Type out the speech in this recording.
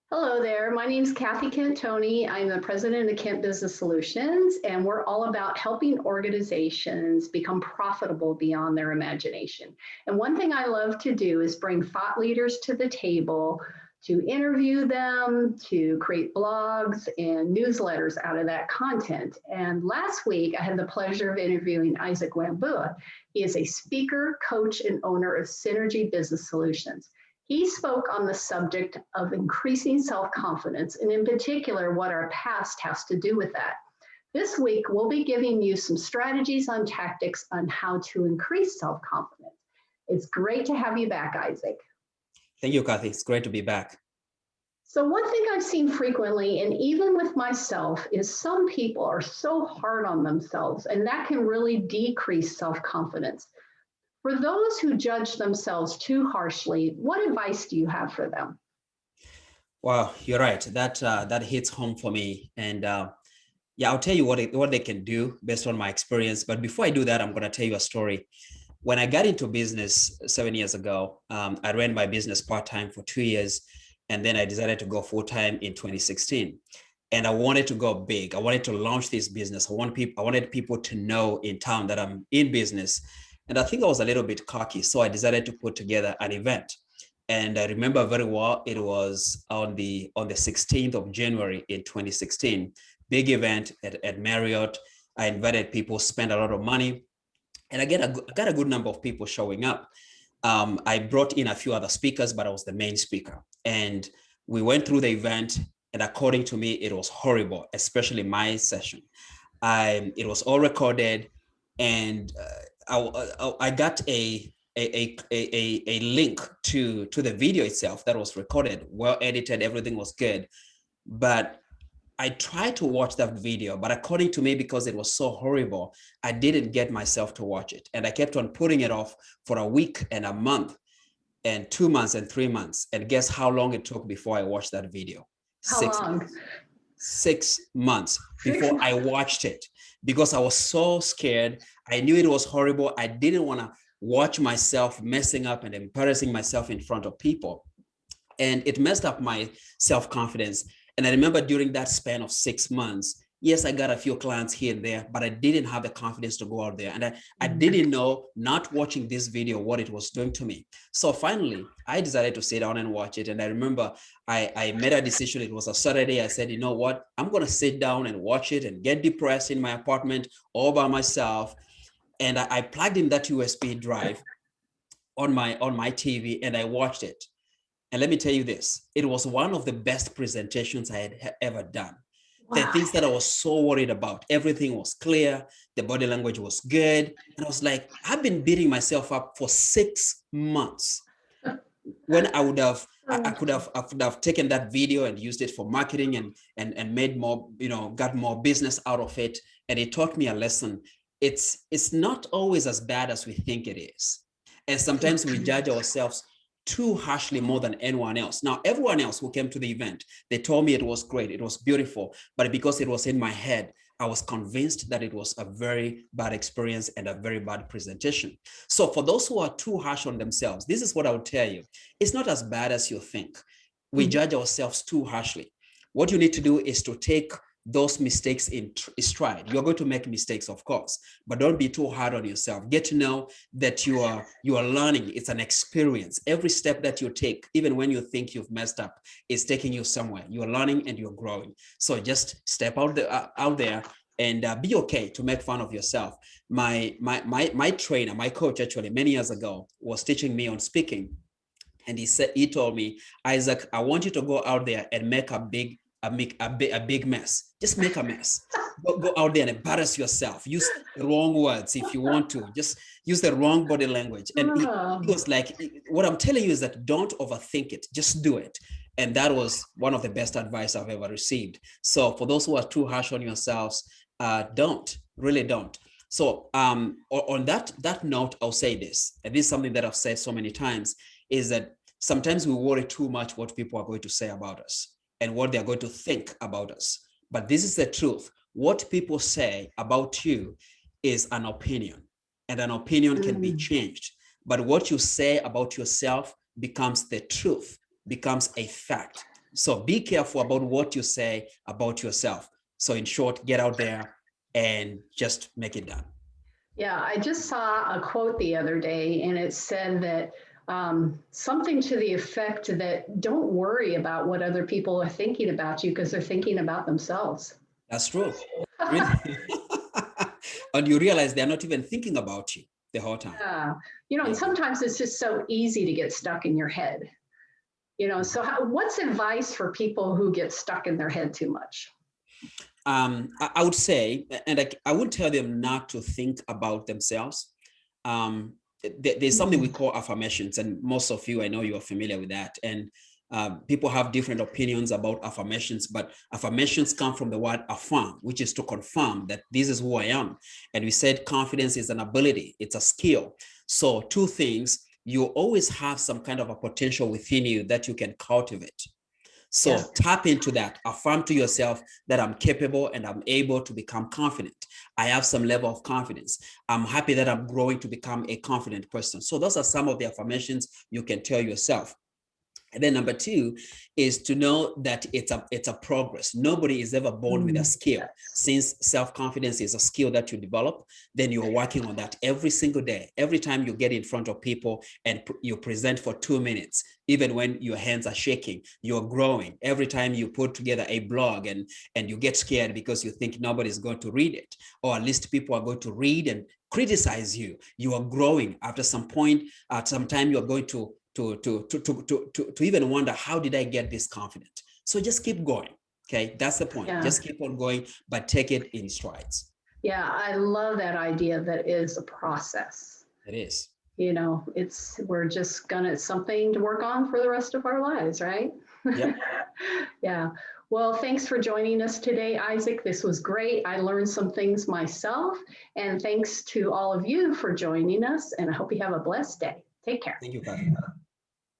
Hello there. My name is Kathy Cantoni. I'm the president of Kent Business Solutions, and we're all about helping organizations become profitable beyond their imagination. And one thing I love to do is bring thought leaders to the table to interview them, to create blogs and newsletters out of that content. And last week, I had the pleasure of interviewing Isaac Wambua. He is a speaker, coach, and owner of Synergy Business Solutions. He spoke on the subject of increasing self-confidence, and in particular, what our past has to do with that. This week, we'll be giving you some strategies on tactics on how to increase self-confidence. It's great to have you back, Isaac. Thank you, Kathy. It's great to be back. So one thing I've seen frequently, and even with myself, is some people are so hard on themselves, and that can really decrease self-confidence. For those who judge themselves too harshly, what advice do you have for them? Wow, you're right. That hits home for me. And yeah, I'll tell you what they can do based on my experience. But before I do that, I'm going to tell you a story. When I got into business 7 years ago, I ran my business part-time for 2 years. And then I decided to go full-time in 2016. And I wanted to go big. I wanted to launch this business. I wanted people to know in town that I'm in business. And I think I was a little bit cocky. So I decided to put together an event. And I remember very well, it was on the 16th of January in 2016, big event at Marriott. I invited people, spent a lot of money, and I got a good number of people showing up. I brought in a few other speakers, but I was the main speaker. And we went through the event, and according to me, it was horrible, especially my session. It was all recorded, and I got a link to the video itself that was recorded, well edited, everything was good. But I tried to watch that video, but according to me, because it was so horrible, I didn't get myself to watch it. And I kept on putting it off for a week and a month and 2 months and 3 months. And guess how long it took before I watched that video? How long? 6 months before I watched it, because I was so scared. I knew it was horrible. I didn't want to watch myself messing up and embarrassing myself in front of people. And it messed up my self-confidence. And I remember during that span of 6 months, yes, I got a few clients here and there, but I didn't have the confidence to go out there. And I didn't know, not watching this video, what it was doing to me. So finally, I decided to sit down and watch it. And I remember I made a decision. It was a Saturday. I said, you know what? I'm going to sit down and watch it and get depressed in my apartment all by myself. And I plugged in that USB drive on my TV and I watched it. And let me tell you this, it was one of the best presentations I had ever done. Wow. The things that I was so worried about, everything was clear, the body language was good. And I was like, I've been beating myself up for 6 months. When I could have taken that video and used it for marketing and made more, got more business out of it. And it taught me a lesson. It's not always as bad as we think it is. And sometimes we judge ourselves too harshly more than anyone else. Now, everyone else who came to the event, they told me it was great, it was beautiful, but because it was in my head, I was convinced that it was a very bad experience and a very bad presentation. So for those who are too harsh on themselves, this is what I would tell you. It's not as bad as you think. We judge ourselves too harshly. What you need to do is to take those mistakes in stride. You're going to make mistakes, of course, but don't be too hard on yourself. Get to know that you are learning. It's an experience. Every step that you take, even when you think you've messed up, is taking you somewhere. You're learning and you're growing. So just step out there and be okay to make fun of yourself. My trainer, my coach, actually many years ago, was teaching me on speaking, and he told me, Isaac, I want you to go out there and make a big mess. Just make a mess. Go out there and embarrass yourself. Use the wrong words if you want to. Just use the wrong body language. And he was like, what I'm telling you is that don't overthink it. Just do it. And that was one of the best advice I've ever received. So for those who are too harsh on yourselves, really don't. So on that note, I'll say this, and this is something that I've said so many times, is that sometimes we worry too much what people are going to say about us and what they're going to think about us. But this is the truth. What people say about you is an opinion, and an opinion can be changed. But what you say about yourself becomes the truth, becomes a fact. So be careful about what you say about yourself. So in short, get out there and just make it done. Yeah, I just saw a quote the other day, and it said that something to the effect that don't worry about what other people are thinking about you because they're thinking about themselves. That's true. Really. And you realize they're not even thinking about you the whole time. Yeah, and Yeah. sometimes it's just so easy to get stuck in your head. So what's advice for people who get stuck in their head too much? I would say, and I would tell them not to think about themselves. There's something we call affirmations, and most of you, I know you are familiar with that. And people have different opinions about affirmations, but affirmations come from the word affirm, which is to confirm that this is who I am. And we said confidence is an ability, it's a skill. So two things, you always have some kind of a potential within you that you can cultivate. So Yes. tap into that, affirm to yourself that I'm capable and I'm able to become confident. I have some level of confidence. I'm happy that I'm growing to become a confident person. So those are some of the affirmations you can tell yourself. And then number two is to know that it's a progress. Nobody is ever born with a skill. Yes. Since self-confidence is a skill that you develop, then you're working on that every single day. Every time you get in front of people and you present for 2 minutes, even when your hands are shaking, you're growing. Every time you put together a blog and you get scared because you think nobody's going to read it, or at least people are going to read and criticize you, you are growing. After some point, at some time, you're going to even wonder, how did I get this confident? So just keep going. Okay, that's the point. Yeah. Just keep on going, but take it in strides. Yeah, I love that idea that is a process. It is. We're just it's something to work on for the rest of our lives, right? Yep. Yeah. Well, thanks for joining us today, Isaac. This was great. I learned some things myself, and thanks to all of you for joining us, and I hope you have a blessed day. Take care. Thank you, Kathy.